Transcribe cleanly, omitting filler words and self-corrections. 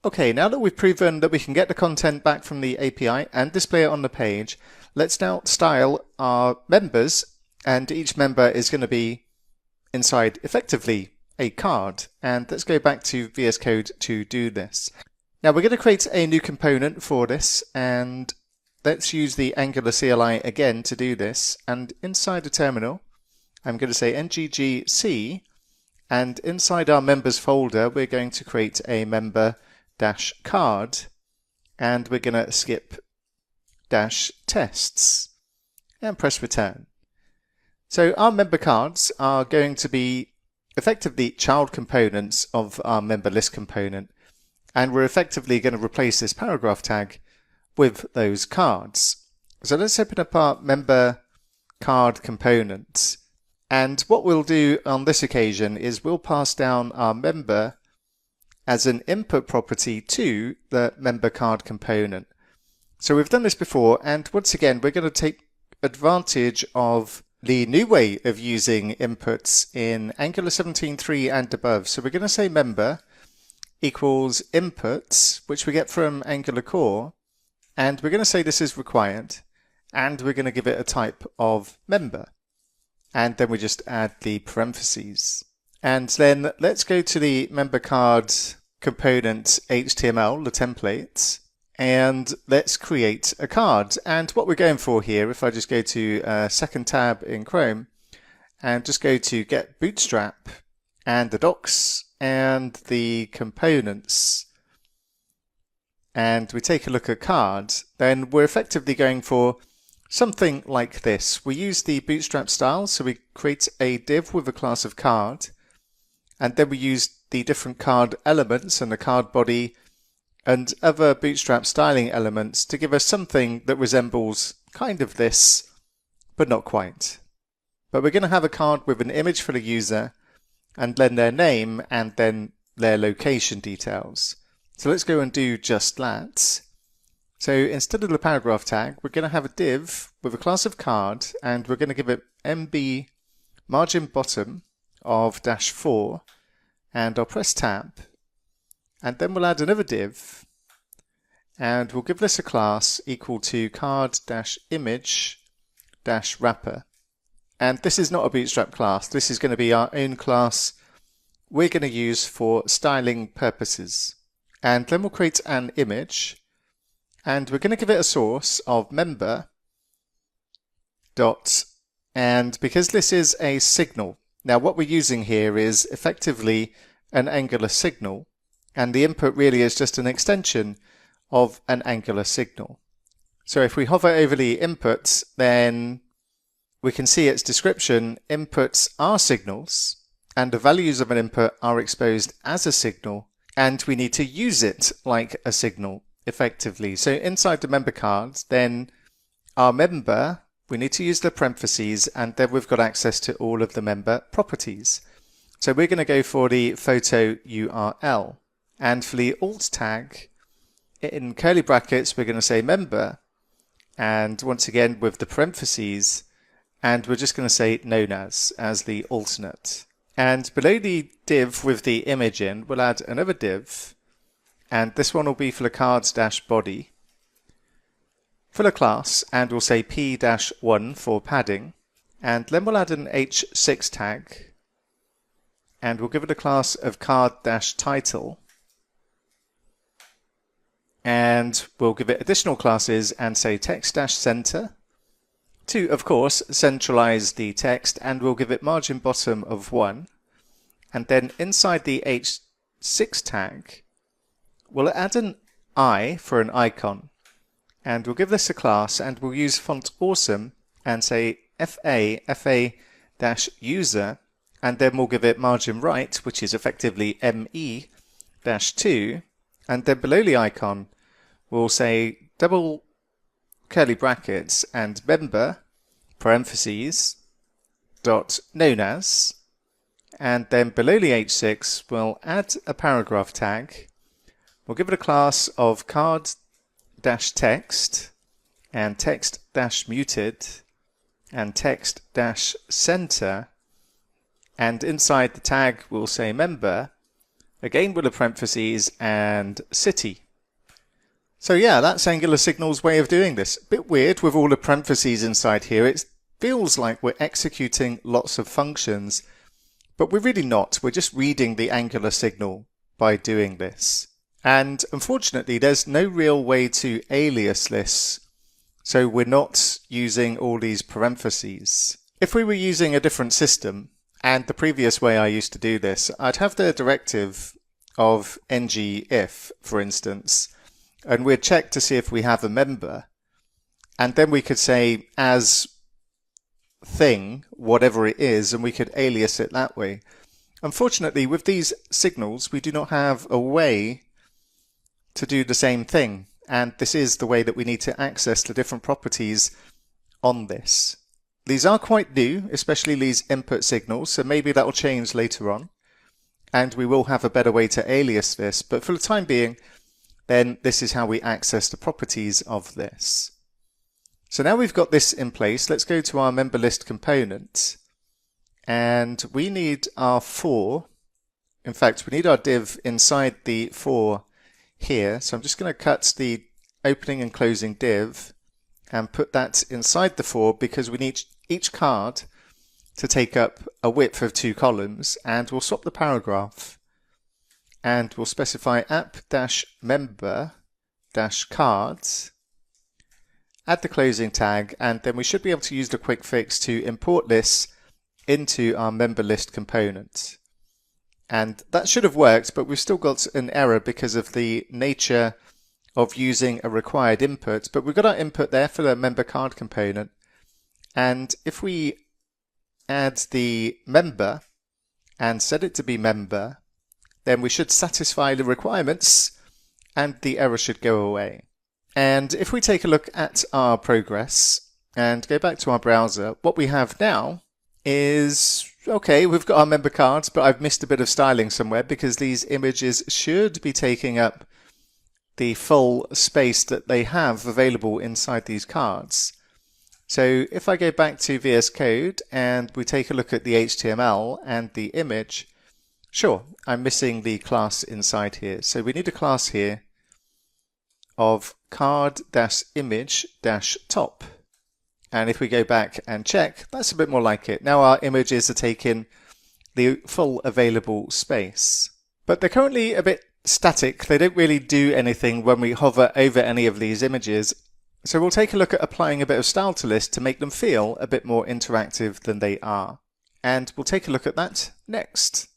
Okay, now that we've proven that we can get the content back from the API and display it on the page, let's now style our members, and each member is going to be inside effectively a card. And let's go back to VS Code to do this. Now we're going to create a new component for this, and let's use the Angular CLI again to do this. And inside the terminal, I'm going to say nggc, and inside our members folder, we're going to create a member -card, and we're going to skip -tests and press return. So our member cards are going to be effectively child components of our member list component, and we're effectively going to replace this paragraph tag with those cards. So let's open up our member card component, and what we'll do on this occasion is we'll pass down our member as an input property to the member card component. So we've done this before, and once again we're going to take advantage of the new way of using inputs in Angular 17.3 and above. So we're going to say member equals inputs, which we get from Angular Core, and we're going to say this is required, and we're going to give it a type of member, and then we just add the parentheses. And then let's go to the member card component HTML, the template, and let's create a card. And what we're going for here, if I just go to second tab in Chrome and just go to get Bootstrap and the docs and the components, and we take a look at card, then we're effectively going for something like this. We use the Bootstrap style, so we create a div with a class of card, and then we use the different card elements and the card body and other Bootstrap styling elements to give us something that resembles kind of this, but not quite. But we're going to have a card with an image for the user, and then their name, and then their location details. So let's go and do just that. So instead of the paragraph tag, we're going to have a div with a class of card, and we're going to give it MB margin bottom of -4, and I'll press tab, and then we'll add another div, and we'll give this a class equal to card-image-wrapper. And this is not a Bootstrap class, this is going to be our own class we're going to use for styling purposes. And then we'll create an image, and we're going to give it a source of member dot, and because this is a signal, now what we're using here is effectively an Angular signal, and the input really is just an extension of an Angular signal. So if we hover over the inputs, then we can see its description. Inputs are signals, and the values of an input are exposed as a signal, and we need to use it like a signal effectively. So inside the member cards, then our member, we need to use the parentheses, and then we've got access to all of the member properties. So we're going to go for the photo URL, and for the alt tag, in curly brackets, we're going to say member, and once again with the parentheses, and we're just going to say known as the alternate. And below the div with the image in, we'll add another div, and this one will be for the cards-body for the class, and we'll say p-1 for padding, and then we'll add an h6 tag, and we'll give it a class of card-title, and we'll give it additional classes and say text-center to, of course, centralize the text, and we'll give it margin bottom of 1, and then inside the h6 tag we'll add an I for an icon, and we'll give this a class, and we'll use font awesome and say fa-user, and then we'll give it margin right, which is effectively me-2, and then below the icon we'll say double curly brackets and member parentheses dot known as, and then below the h6 we'll add a paragraph tag. We'll give it a class of card-text and text-muted and text-center, and inside the tag we'll say member, again with the parentheses, and city. So yeah, that's Angular Signal's way of doing this. A bit weird with all the parentheses inside here. It feels like we're executing lots of functions, but we're really not. We're just reading the Angular Signal by doing this. And unfortunately, there's no real way to alias this, so we're not using all these parentheses. If we were using a different system, and the previous way I used to do this, I'd have the directive of ngIf, for instance, and we'd check to see if we have a member, and then we could say as thing, whatever it is, and we could alias it that way. Unfortunately, with these signals, we do not have a way to do the same thing, and this is the way that we need to access the different properties on this. These are quite new, especially these input signals, so maybe that will change later on, and we will have a better way to alias this, but for the time being, then this is how we access the properties of this. So now we've got this in place, let's go to our member list component, and we need our for. In fact, we need our div inside the for here, so I'm just going to cut the opening and closing div and put that inside the for, because we need each card to take up a width of 2 columns, and we'll swap the paragraph and we'll specify app-member-cards, add the closing tag, and then we should be able to use the quick fix to import this into our member list component. And that should have worked, but we've still got an error because of the nature of using a required input. But we've got our input there for the member card component. And if we add the member and set it to be member, then we should satisfy the requirements and the error should go away. And if we take a look at our progress and go back to our browser, what we have now is, okay, we've got our member cards, but I've missed a bit of styling somewhere because these images should be taking up the full space that they have available inside these cards. So if I go back to VS Code and we take a look at the HTML and the image, sure, I'm missing the class inside here. So we need a class here of card-image-top. And if we go back and check, that's a bit more like it. Now our images are taking the full available space. But they're currently a bit static. They don't really do anything when we hover over any of these images. So we'll take a look at applying a bit of style to this to make them feel a bit more interactive than they are. And we'll take a look at that next.